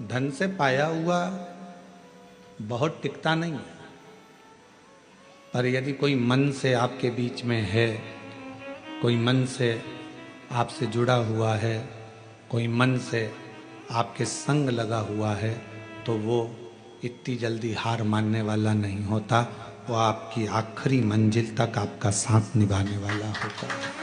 धन से पाया हुआ बहुत टिकता नहीं है, पर यदि कोई मन से आपके बीच में है, कोई मन से आपसे जुड़ा हुआ है, कोई मन से आपके संग लगा हुआ है, तो वो इतनी जल्दी हार मानने वाला नहीं होता। वो आपकी आखिरी मंजिल तक आपका साथ निभाने वाला होता है।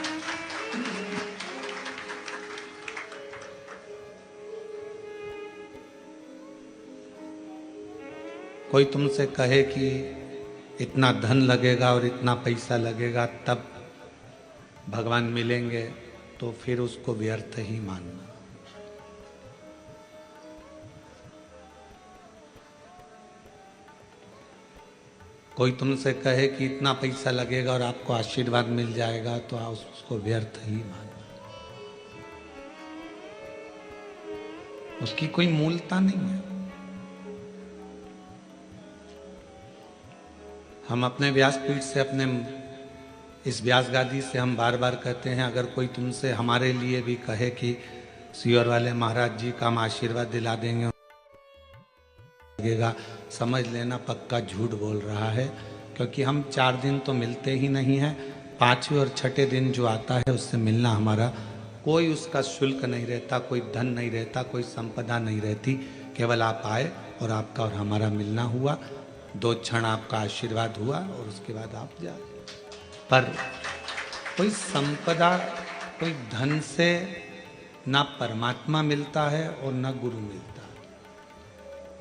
कोई तुमसे कहे कि इतना धन लगेगा और इतना पैसा लगेगा तब भगवान मिलेंगे, तो फिर उसको व्यर्थ ही मानना। कोई तुमसे कहे कि इतना पैसा लगेगा और आपको आशीर्वाद मिल जाएगा, तो आप उसको व्यर्थ ही मानना। उसकी कोई मूलता नहीं है। हम अपने व्यासपीठ से, अपने इस व्यास गादी से हम बार बार कहते हैं, अगर कोई तुमसे हमारे लिए भी कहे कि सियोर वाले महाराज जी का हम आशीर्वाद दिला देंगे, लगेगा, समझ लेना पक्का झूठ बोल रहा है। क्योंकि हम 4 दिन तो मिलते ही नहीं हैं। 5वें और 6ठे दिन जो आता है उससे मिलना हमारा कोई उसका शुल्क नहीं रहता, कोई धन नहीं रहता, कोई संपदा नहीं रहती। केवल आप आए और आपका और हमारा मिलना हुआ, 2 क्षण आपका आशीर्वाद हुआ और उसके बाद आप जाए। पर कोई संपदा, कोई धन से ना परमात्मा मिलता है और ना गुरु मिलता है।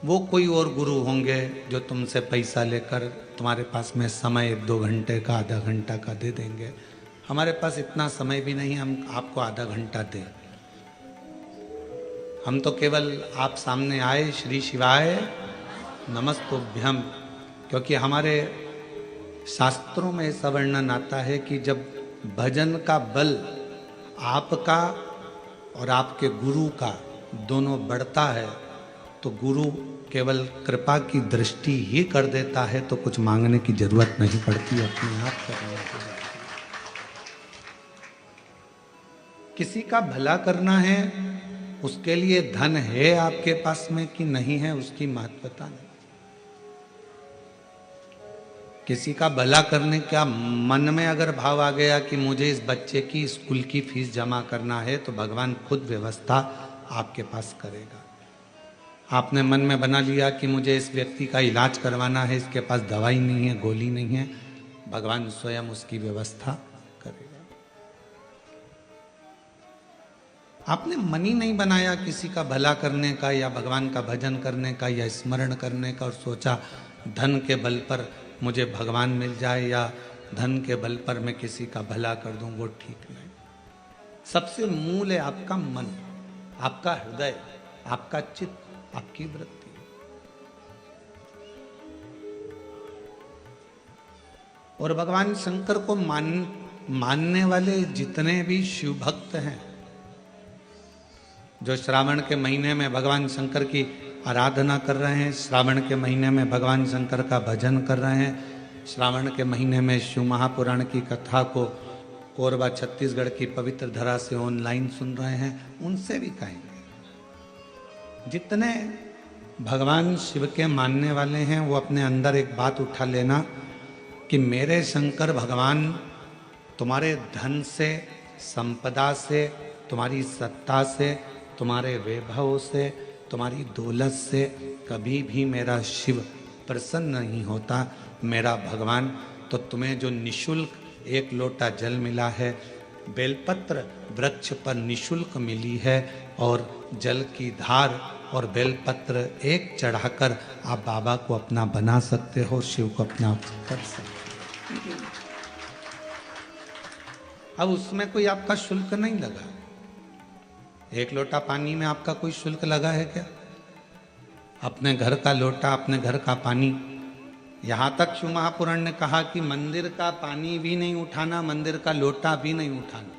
वो कोई और गुरु होंगे जो तुमसे पैसा लेकर तुम्हारे पास में समय 1-2 घंटे का, आधा घंटा का दे देंगे। हमारे पास इतना समय भी नहीं हम आपको आधा घंटा दें। हम तो केवल आप सामने आए, श्री शिवाय नमस्तुभ्यम, क्योंकि हमारे शास्त्रों में ऐसा वर्णन आता है कि जब भजन का बल आपका और आपके गुरु का दोनों बढ़ता है, तो गुरु केवल कृपा की दृष्टि ही कर देता है, तो कुछ मांगने की जरूरत नहीं पड़ती, अपने आप करने की। किसी का भला करना है, उसके लिए धन है आपके पास में कि नहीं है, उसकी महत्वता नहीं। किसी का भला करने का मन में अगर भाव आ गया कि मुझे इस बच्चे की स्कूल की फीस जमा करना है, तो भगवान खुद व्यवस्था आपके पास करेगा। आपने मन में बना लिया कि मुझे इस व्यक्ति का इलाज करवाना है, इसके पास दवाई नहीं है, गोली नहीं है, भगवान स्वयं उसकी व्यवस्था करेगा। आपने मन ही नहीं बनाया किसी का भला करने का या भगवान का भजन करने का या स्मरण करने का, और सोचा धन के बल पर मुझे भगवान मिल जाए या धन के बल पर मैं किसी का भला कर दूं, वो ठीक नहीं। सबसे मूल है आपका मन, आपका हृदय, आपका चित्त, आपकी वृत्ति। और भगवान शंकर को मानने वाले जितने भी शिव भक्त हैं, जो श्रावण के महीने में भगवान शंकर की आराधना कर रहे हैं, श्रावण के महीने में भगवान शंकर का भजन कर रहे हैं, श्रावण के महीने में शिव महापुराण की कथा को कोरबा छत्तीसगढ़ की पवित्र धरा से ऑनलाइन सुन रहे हैं, उनसे भी कहेंगे, जितने भगवान शिव के मानने वाले हैं, वो अपने अंदर एक बात उठा लेना कि मेरे शंकर भगवान तुम्हारे धन से, संपदा से, तुम्हारी सत्ता से, तुम्हारे वैभव से, तुम्हारी दौलत से कभी भी मेरा शिव प्रसन्न नहीं होता। मेरा भगवान तो तुम्हें जो निशुल्क 1 लोटा जल मिला है, बेलपत्र वृक्ष पर निशुल्क मिली है, और जल की धार और बेलपत्र एक चढ़ाकर आप बाबा को अपना बना सकते हो, शिव को अपना कर सकते हो। अब उसमें कोई आपका शुल्क नहीं लगा। 1 लोटा पानी में आपका कोई शुल्क लगा है क्या? अपने घर का लोटा, अपने घर का पानी, यहां तक शिव महापुराण ने कहा कि मंदिर का पानी भी नहीं उठाना, मंदिर का लोटा भी नहीं उठाना,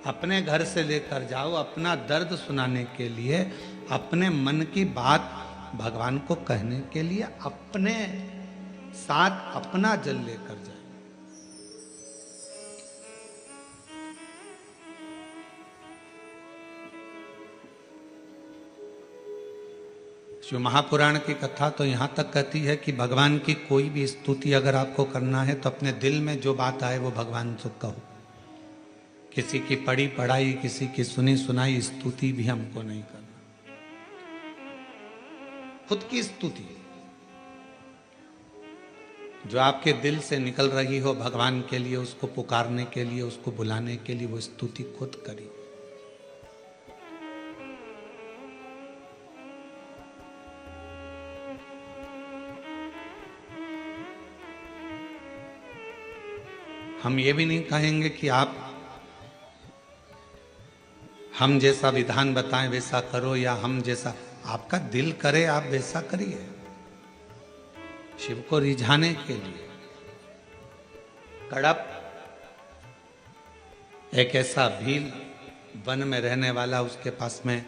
अपने घर से लेकर जाओ, अपना दर्द सुनाने के लिए, अपने मन की बात भगवान को कहने के लिए, अपने साथ अपना जल लेकर जाए। शिव महापुराण की कथा तो यहाँ तक कहती है कि भगवान की कोई भी स्तुति अगर आपको करना है तो अपने दिल में जो बात आए वो भगवान से कहो। किसी की पढ़ी पढ़ाई, किसी की सुनी सुनाई स्तुति भी हमको नहीं करना। खुद की स्तुति जो आपके दिल से निकल रही हो भगवान के लिए, उसको पुकारने के लिए, उसको बुलाने के लिए, वो स्तुति खुद करिए। हम ये भी नहीं कहेंगे कि आप हम जैसा विधान बताएं वैसा करो, या हम जैसा आपका दिल करे आप वैसा करिए। शिव को रिझाने के लिए कड़प एक ऐसा भील वन में रहने वाला, उसके पास में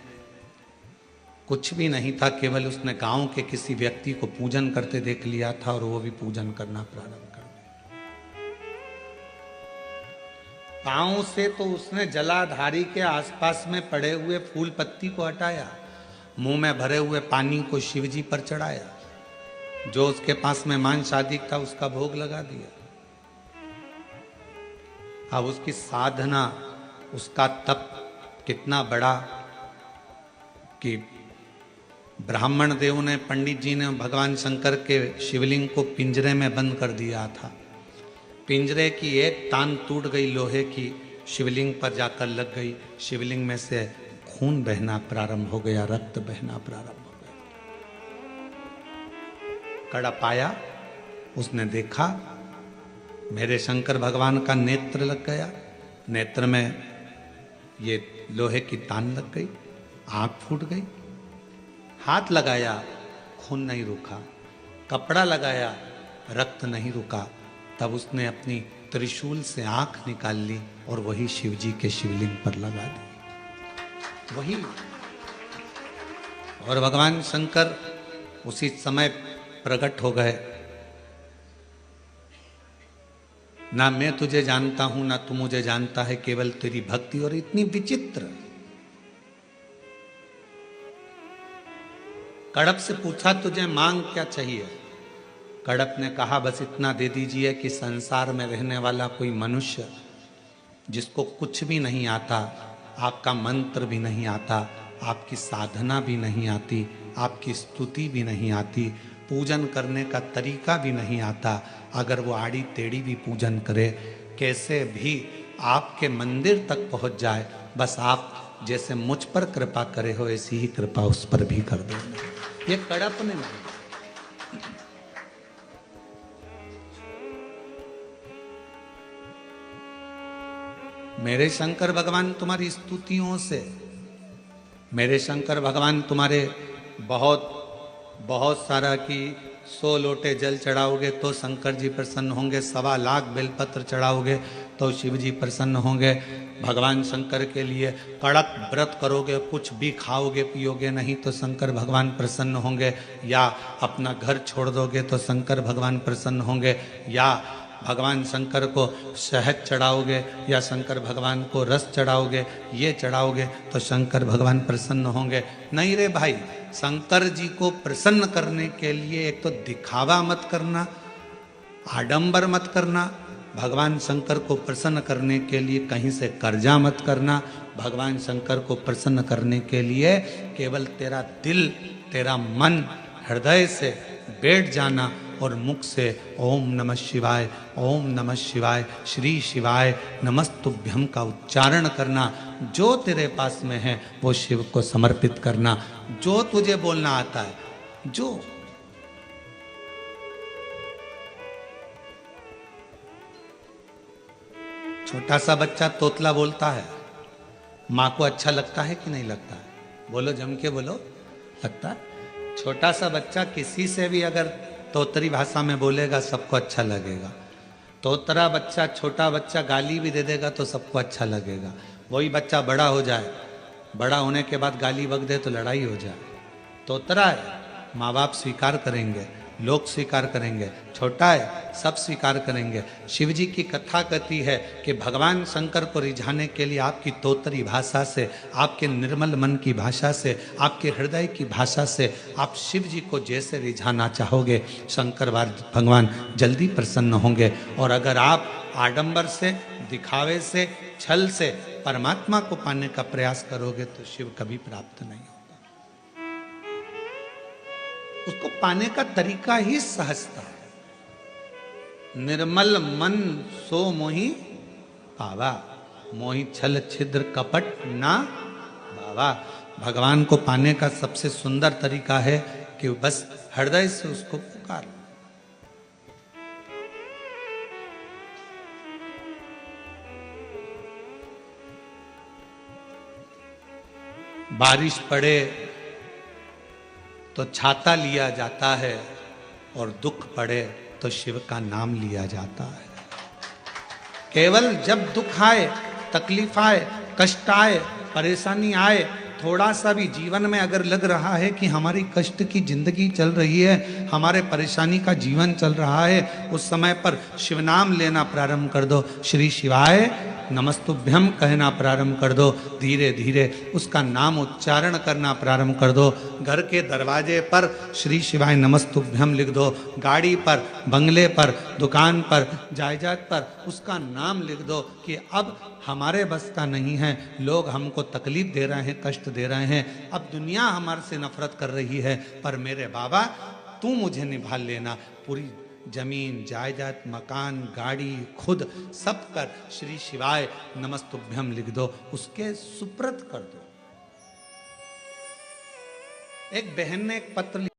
कुछ भी नहीं था, केवल उसने गांव के किसी व्यक्ति को पूजन करते देख लिया था और वो भी पूजन करना प्रारंभ कर दिया। पांव से तो उसने जलाधारी के आसपास में पड़े हुए फूल पत्ती को हटाया, मुंह में भरे हुए पानी को शिवजी पर चढ़ाया, जो उसके पास में मांस आदि था उसका भोग लगा दिया। अब उसकी साधना, उसका तप कितना बड़ा कि ब्राह्मण देव ने, पंडित जी ने भगवान शंकर के शिवलिंग को पिंजरे में बंद कर दिया था। पिंजरे की एक तान टूट गई लोहे की, शिवलिंग पर जाकर लग गई। शिवलिंग में से खून बहना प्रारंभ हो गया, रक्त बहना प्रारंभ हो गया। कड़प आया, उसने देखा मेरे शंकर भगवान का नेत्र लग गया, नेत्र में ये लोहे की तान लग गई, आंख फूट गई। हाथ लगाया, खून नहीं रुका, कपड़ा लगाया, रक्त नहीं रुका। तब उसने अपनी त्रिशूल से आंख निकाल ली और वही शिवजी के शिवलिंग पर लगा दी, वही। और भगवान शंकर उसी समय प्रकट हो गए। ना मैं तुझे जानता हूं ना तू मुझे जानता है, केवल तेरी भक्ति। और इतनी विचित्र। कड़प से पूछा तुझे मांग क्या चाहिए? कड़प ने कहा बस इतना दे दीजिए कि संसार में रहने वाला कोई मनुष्य जिसको कुछ भी नहीं आता, आपका मंत्र भी नहीं आता, आपकी साधना भी नहीं आती, आपकी स्तुति भी नहीं आती, पूजन करने का तरीका भी नहीं आता, अगर वो आड़ी टेढ़ी भी पूजन करे, कैसे भी आपके मंदिर तक पहुंच जाए, बस आप जैसे मुझ पर कृपा करे हो ऐसी ही कृपा उस पर भी कर देना। ये कड़प ने नहीं। मेरे शंकर भगवान तुम्हारी स्तुतियों से, मेरे शंकर भगवान तुम्हारे बहुत सारा कि 100 लोटे जल चढ़ाओगे तो शंकर जी प्रसन्न होंगे, 1.25 लाख बेलपत्र चढ़ाओगे तो शिव जी प्रसन्न होंगे। भगवान शंकर के लिए कड़क व्रत करोगे, कुछ भी खाओगे पियोगे नहीं तो शंकर भगवान प्रसन्न होंगे, या अपना घर छोड़ दोगे तो शंकर भगवान प्रसन्न होंगे, या भगवान शंकर को शहद चढ़ाओगे या शंकर भगवान को रस चढ़ाओगे, ये चढ़ाओगे तो शंकर भगवान प्रसन्न होंगे। नहीं रे भाई, शंकर जी को प्रसन्न करने के लिए एक तो दिखावा मत करना, आडंबर मत करना। भगवान शंकर को प्रसन्न करने के लिए कहीं से कर्जा मत करना। भगवान शंकर को प्रसन्न करने के लिए केवल तेरा दिल, तेरा मन हृदय से बैठ जाना और मुख से ओम नमः शिवाय, ओम नमः शिवाय, श्री शिवाय नमस्तुभ्यम का उच्चारण करना। जो तेरे पास में है वो शिव को समर्पित करना, जो तुझे बोलना आता है। जो छोटा सा बच्चा तोतला बोलता है, माँ को अच्छा लगता है कि नहीं लगता है? बोलो, जम के बोलो, लगता है। छोटा सा बच्चा किसी से भी अगर तोतरी भाषा में बोलेगा सबको अच्छा लगेगा। तोतरा बच्चा, छोटा बच्चा गाली भी दे देगा तो सबको अच्छा लगेगा। वही बच्चा बड़ा हो जाए, बड़ा होने के बाद गाली बक दे तो लड़ाई हो जाए। तोतरा है, माँ बाप स्वीकार करेंगे, लोग स्वीकार करेंगे, छोटा है सब स्वीकार करेंगे। शिव जी की कथा कहती है कि भगवान शंकर को रिझाने के लिए आपकी तोतरी भाषा से, आपके निर्मल मन की भाषा से, आपके हृदय की भाषा से आप शिव जी को जैसे रिझाना चाहोगे, शंकर भगवान जल्दी प्रसन्न होंगे। और अगर आप आडंबर से, दिखावे से, छल से परमात्मा को पाने का प्रयास करोगे तो शिव कभी प्राप्त नहीं होगा। उसको पाने का तरीका ही सहजता है। निर्मल मन सो मोहि पावा, मोहि छल छिद्र कपट ना बावा। भगवान को पाने का सबसे सुंदर तरीका है कि बस हृदय से उसको पुकार। बारिश पड़े तो छाता लिया जाता है और दुख पड़े तो शिव का नाम लिया जाता है। केवल जब दुख आए, तकलीफ आए, कष्ट आए, परेशानी आए, थोड़ा सा भी जीवन में अगर लग रहा है कि हमारी कष्ट की जिंदगी चल रही है, हमारे परेशानी का जीवन चल रहा है, उस समय पर शिव नाम लेना प्रारंभ कर दो। श्री शिवाय नमस्तुभ्यम कहना प्रारंभ कर दो। धीरे धीरे उसका नाम उच्चारण करना प्रारंभ कर दो। घर के दरवाजे पर श्री शिवाय नमस्तुभ्यम लिख दो। गाड़ी पर, बंगले पर, दुकान पर, जायदाद पर उसका नाम लिख दो कि अब हमारे बस का नहीं है, लोग हमको तकलीफ दे रहे हैं, कष्ट दे रहे हैं, अब दुनिया हमारे से नफरत कर रही है, पर मेरे बाबा तू मुझे निभा लेना। पूरी जमीन, जायदाद, मकान, गाड़ी, खुद सब कर श्री शिवाय नमस्तुभ्यम लिख दो, उसके सुप्रत कर दो। एक बहन ने एक पत्र